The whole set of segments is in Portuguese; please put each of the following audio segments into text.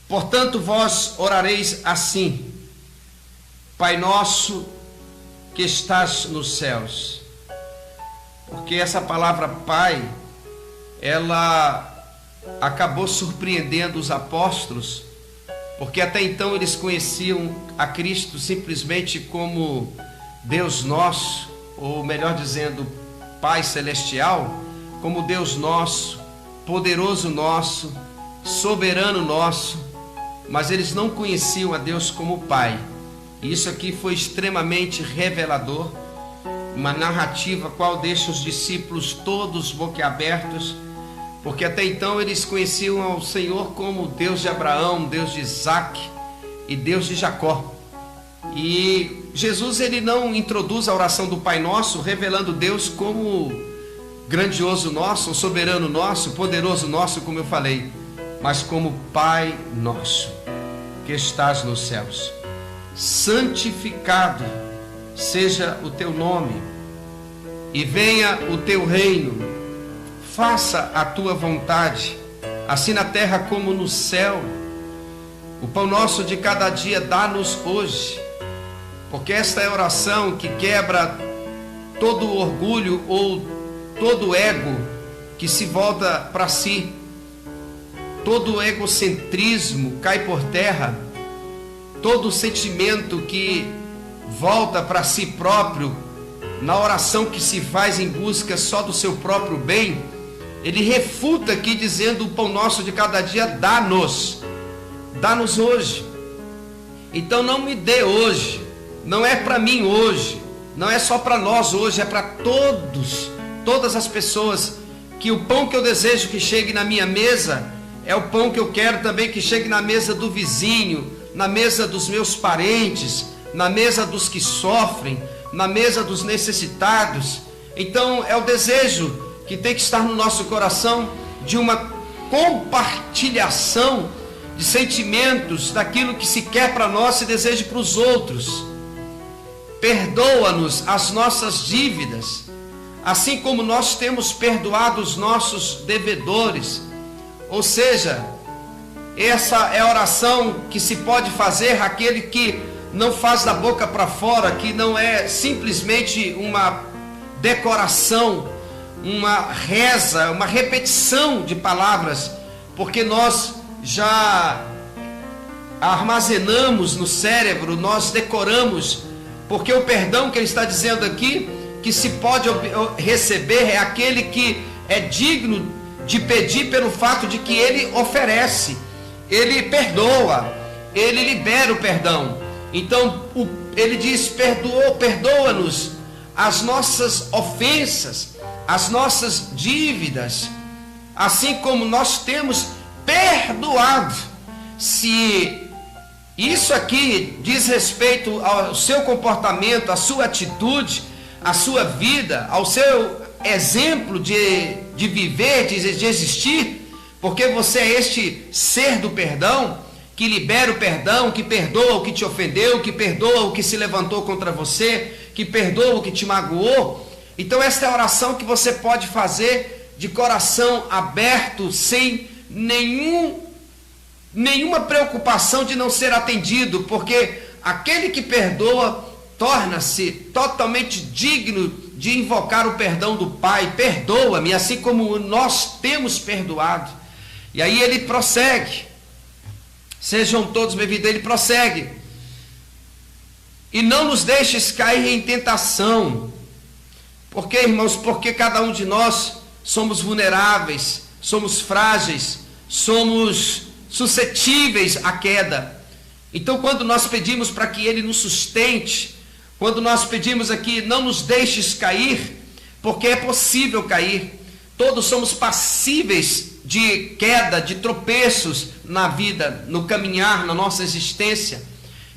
Portanto, vós orareis assim: Pai nosso que estás nos céus. Porque essa palavra Pai, ela acabou surpreendendo os apóstolos, porque até então eles conheciam a Cristo simplesmente como Deus nosso, ou melhor dizendo, Pai Celestial, como Deus nosso, poderoso nosso, soberano nosso, mas eles não conheciam a Deus como Pai. E isso aqui foi extremamente revelador, uma narrativa qual deixa os discípulos todos boquiabertos, porque até então eles conheciam ao Senhor como Deus de Abraão, Deus de Isaac e Deus de Jacó. E Jesus, ele não introduz a oração do Pai Nosso revelando Deus como grandioso nosso, soberano nosso, poderoso nosso, como eu falei, mas como Pai Nosso que estás nos céus. Santificado seja o teu nome, e venha o teu reino. Faça a tua vontade, assim na terra como no céu. O pão nosso de cada dia dá-nos hoje. Porque esta é a oração que quebra todo o orgulho ou todo o ego que se volta para si. Todo o egocentrismo cai por terra. Todo o sentimento que volta para si próprio, na oração que se faz em busca só do seu próprio bem, ele refuta aqui dizendo: o pão nosso de cada dia dá-nos hoje. Então não me dê hoje, não é para mim hoje, não é só para nós hoje, é para todas as pessoas, que o pão que eu desejo que chegue na minha mesa é o pão que eu quero também que chegue na mesa do vizinho, na mesa dos meus parentes, na mesa dos que sofrem, na mesa dos necessitados. Então é o desejo que tem que estar no nosso coração de uma compartilhação de sentimentos daquilo que se quer para nós, se deseja para os outros. Perdoa-nos as nossas dívidas, assim como nós temos perdoado os nossos devedores. Ou seja, essa é a oração que se pode fazer aquele que não faz da boca para fora, que não é simplesmente uma decoração, uma reza, uma repetição de palavras, porque nós já armazenamos no cérebro, nós decoramos, porque o perdão que ele está dizendo aqui, que se pode receber, é aquele que é digno de pedir pelo fato de que ele oferece, ele perdoa, ele libera o perdão. Então ele diz: perdoa-nos as nossas ofensas, as nossas dívidas, assim como nós temos perdoado. Se isso aqui diz respeito ao seu comportamento, à sua atitude, à sua vida, ao seu exemplo de viver, de existir, porque você é este ser do perdão, que libera o perdão, que perdoa o que te ofendeu, que perdoa o que se levantou contra você, que perdoa o que te magoou. Então esta é a oração que você pode fazer de coração aberto, sem nenhuma preocupação de não ser atendido, porque aquele que perdoa torna-se totalmente digno de invocar o perdão do Pai. Perdoa-me, assim como nós temos perdoado. E aí ele prossegue: sejam todos bem-vindos. Ele prossegue: e não nos deixes cair em tentação. Por quê, irmãos? Porque cada um de nós somos vulneráveis, somos frágeis, somos suscetíveis à queda. Então quando nós pedimos para que ele nos sustente, quando nós pedimos aqui: não nos deixes cair, porque é possível cair. Todos somos passíveis de queda, de tropeços na vida, no caminhar, na nossa existência.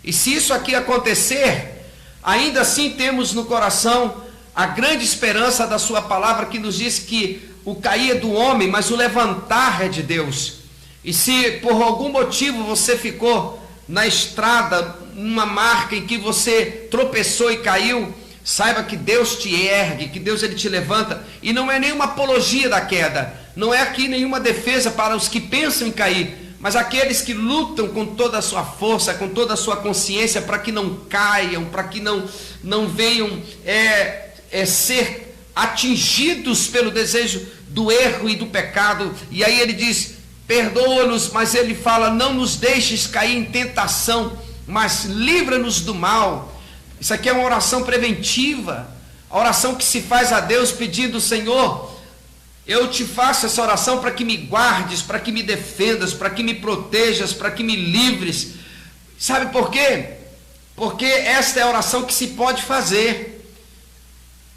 E se isso aqui acontecer, ainda assim temos no coração a grande esperança da sua palavra, que nos diz que o cair é do homem, mas o levantar é de Deus. E se por algum motivo você ficou na estrada uma marca em que você tropeçou e caiu, saiba que Deus te ergue, que Deus ele te levanta, e não é nenhuma apologia da queda, não é aqui nenhuma defesa para os que pensam em cair, mas aqueles que lutam com toda a sua força, com toda a sua consciência, para que não caiam, para que não venham ser atingidos pelo desejo do erro e do pecado. E aí ele diz, perdoa-nos, mas ele fala, não nos deixes cair em tentação, mas livra-nos do mal. Isso aqui é uma oração preventiva, a oração que se faz a Deus pedindo, Senhor, eu te faço essa oração para que me guardes, para que me defendas, para que me protejas, para que me livres. Sabe por quê? Porque esta é a oração que se pode fazer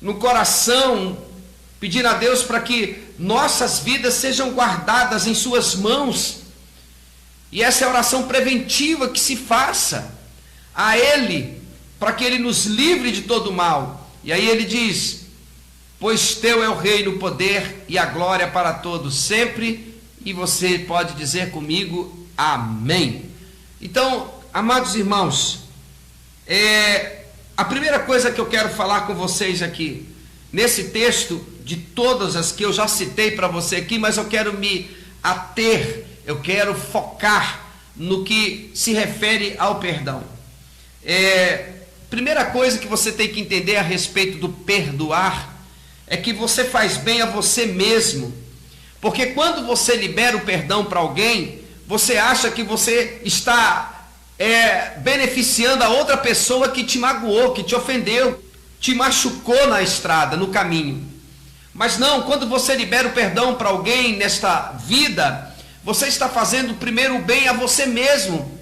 no coração, pedindo a Deus para que nossas vidas sejam guardadas em suas mãos. E essa é a oração preventiva que se faça a Ele, para que Ele nos livre de todo mal. E aí ele diz, pois teu é o reino, o poder e a glória para todos sempre. E você pode dizer comigo, amém. Então, amados irmãos, a primeira coisa que eu quero falar com vocês aqui, nesse texto, de todas as que eu já citei para você aqui, mas eu quero me ater, eu quero focar no que se refere ao perdão. Primeira coisa que você tem que entender a respeito do perdoar é que você faz bem a você mesmo, porque quando você libera o perdão para alguém, você acha que você está beneficiando a outra pessoa que te magoou, que te ofendeu, te machucou na estrada, no caminho. Mas não, quando você libera o perdão para alguém nesta vida, você está fazendo primeiro o bem a você mesmo.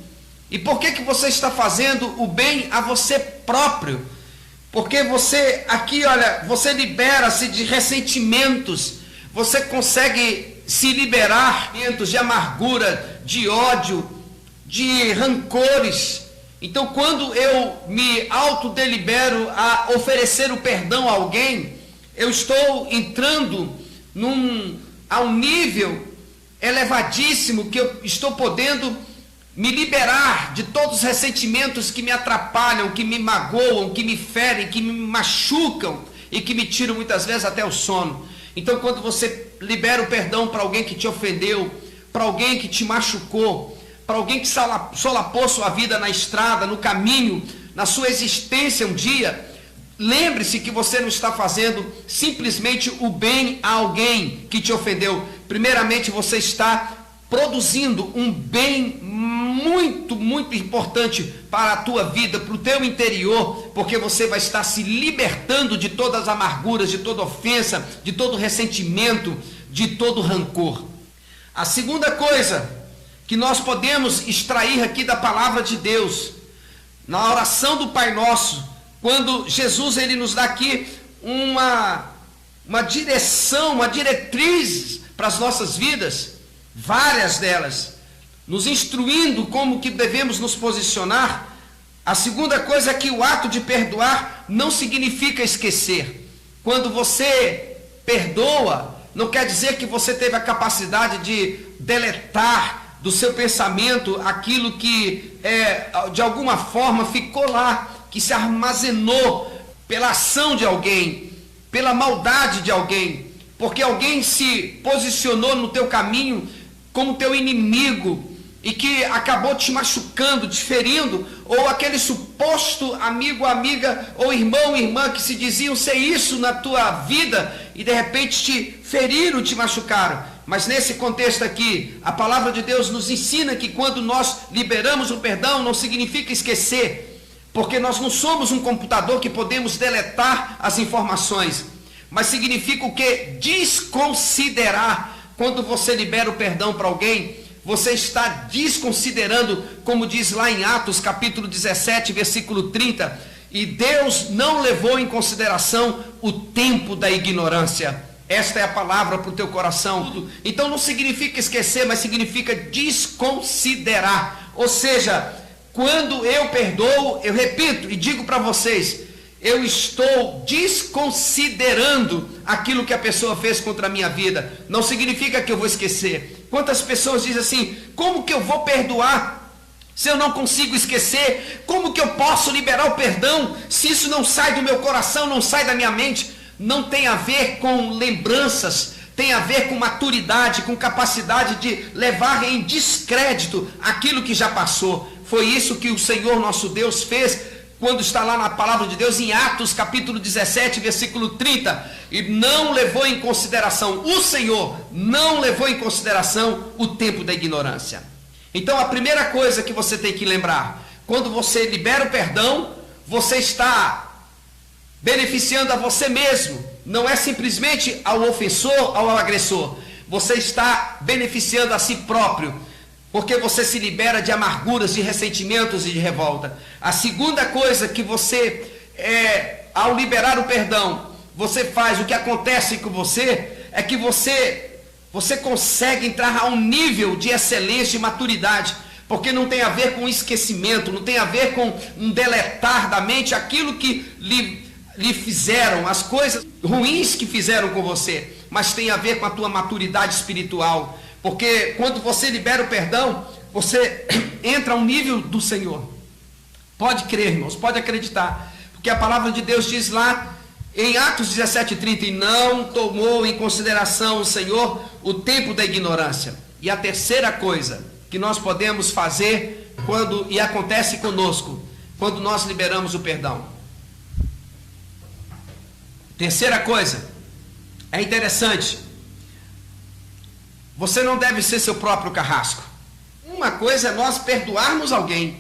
E por que você está fazendo o bem a você próprio? Porque você, aqui olha, você libera-se de ressentimentos, você consegue se liberar de amargura, de ódio, de rancores. Então quando eu me autodelibero a oferecer o perdão a alguém, eu estou entrando a um nível elevadíssimo que eu estou podendo me liberar de todos os ressentimentos que me atrapalham, que me magoam, que me ferem, que me machucam e que me tiram muitas vezes até o sono. Então quando você libera o perdão para alguém que te ofendeu, para alguém que te machucou, para alguém que solapou sua vida na estrada, no caminho, na sua existência um dia, lembre-se que você não está fazendo simplesmente o bem a alguém que te ofendeu. Primeiramente você está produzindo um bem muito, muito importante para a tua vida, para o teu interior, porque você vai estar se libertando de todas as amarguras, de toda ofensa, de todo ressentimento, de todo rancor. A segunda coisa que nós podemos extrair aqui da palavra de Deus, na oração do Pai Nosso, quando Jesus ele nos dá aqui uma direção, uma diretriz para as nossas vidas, várias delas, nos instruindo como que devemos nos posicionar. A segunda coisa é que o ato de perdoar não significa esquecer. Quando você perdoa, não quer dizer que você teve a capacidade de deletar do seu pensamento aquilo que de alguma forma ficou lá, que se armazenou pela ação de alguém, pela maldade de alguém, porque alguém se posicionou no teu caminho como teu inimigo e que acabou te machucando, te ferindo, ou aquele suposto amigo, amiga, ou irmão, irmã que se diziam ser isso na tua vida e de repente te feriram, te machucaram. Mas nesse contexto aqui, a palavra de Deus nos ensina que quando nós liberamos o perdão, não significa esquecer, porque nós não somos um computador que podemos deletar as informações, mas significa o quê? Desconsiderar. Quando você libera o perdão para alguém, você está desconsiderando, como diz lá em Atos capítulo 17, versículo 30, e Deus não levou em consideração o tempo da ignorância. Esta é a palavra para o teu coração. Então não significa esquecer, mas significa desconsiderar. Ou seja, quando eu perdoo, eu repito e digo para vocês, eu estou desconsiderando aquilo que a pessoa fez contra a minha vida. Não significa que eu vou esquecer. Quantas pessoas dizem assim, como que eu vou perdoar Se eu não consigo esquecer, como que eu posso liberar o perdão se isso não sai do meu coração, não sai da minha mente? Não tem a ver com lembranças, tem a ver com maturidade, com capacidade de levar em descrédito aquilo que já passou. Foi isso que o Senhor nosso Deus fez quando está lá na palavra de Deus em Atos capítulo 17, versículo 30, e não levou em consideração, o Senhor não levou em consideração o tempo da ignorância. Então a primeira coisa que você tem que lembrar, quando você libera o perdão, você está beneficiando a você mesmo, não é simplesmente ao ofensor, ao agressor, você está beneficiando a si próprio, porque você se libera de amarguras, de ressentimentos e de revolta. A segunda coisa que você, ao liberar o perdão, você faz, o que acontece com você, é que você consegue entrar a um nível de excelência e maturidade, porque não tem a ver com esquecimento, não tem a ver com um deletar da mente aquilo que lhe fizeram, as coisas ruins que fizeram com você, mas tem a ver com a tua maturidade espiritual, porque quando você libera o perdão, você entra a um nível do Senhor. Pode crer, irmãos, pode acreditar, porque a palavra de Deus diz lá em Atos 17:30, e não tomou em consideração o Senhor o tempo da ignorância. E a terceira coisa que nós podemos fazer e acontece conosco, quando nós liberamos o perdão. Terceira coisa, é interessante, você não deve ser seu próprio carrasco. Uma coisa é nós perdoarmos alguém,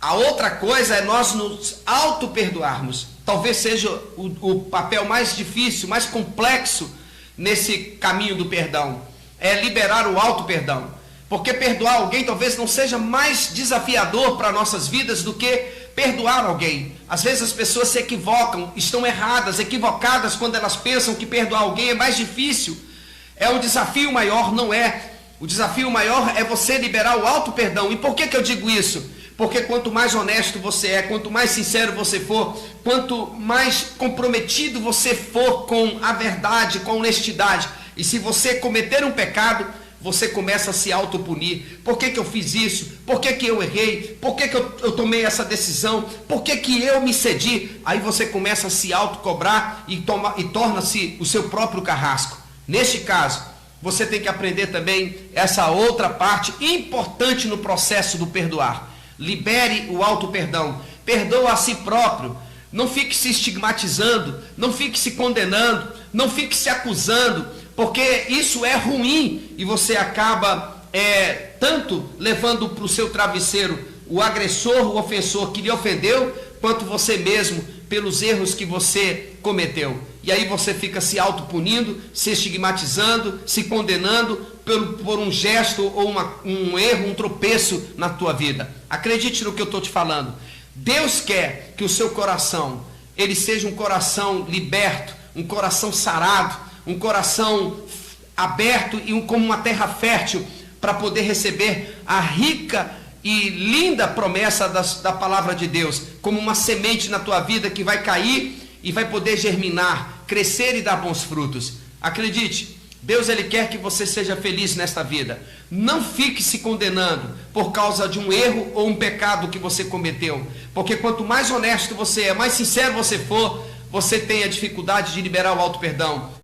a outra coisa é nós nos auto-perdoarmos. Talvez seja o papel mais difícil, mais complexo nesse caminho do perdão, é liberar o auto-perdão, porque perdoar alguém talvez não seja mais desafiador para nossas vidas do que perdoar alguém. Às vezes as pessoas se equivocam, estão erradas, equivocadas quando elas pensam que perdoar alguém é mais difícil. É um desafio maior, não é. O desafio maior é você liberar o auto-perdão. E por que eu digo isso? Porque quanto mais honesto você é, quanto mais sincero você for, quanto mais comprometido você for com a verdade, com a honestidade, e se você cometer um pecado, você começa a se autopunir. Por que eu fiz isso? Por que eu errei? Por que eu tomei essa decisão? Por que eu me cedi? Aí você começa a se autocobrar e torna-se o seu próprio carrasco. Neste caso, você tem que aprender também essa outra parte importante no processo do perdoar. Libere o auto-perdão. Perdoa a si próprio. Não fique se estigmatizando, não fique se condenando, não fique se acusando, porque isso é ruim e você acaba tanto levando para o seu travesseiro o agressor, o ofensor que lhe ofendeu, quanto você mesmo pelos erros que você cometeu. E aí você fica se autopunindo, se estigmatizando, se condenando por um gesto ou um erro, um tropeço na tua vida. Acredite no que eu estou te falando. Deus quer que o seu coração, ele seja um coração liberto, um coração sarado, um coração aberto e como uma terra fértil para poder receber a rica e linda promessa da palavra de Deus, como uma semente na tua vida que vai cair e vai poder germinar, crescer e dar bons frutos. Acredite, Deus ele quer que você seja feliz nesta vida. Não fique se condenando por causa de um erro ou um pecado que você cometeu, porque quanto mais honesto você é, mais sincero você for, você tem a dificuldade de liberar o auto-perdão.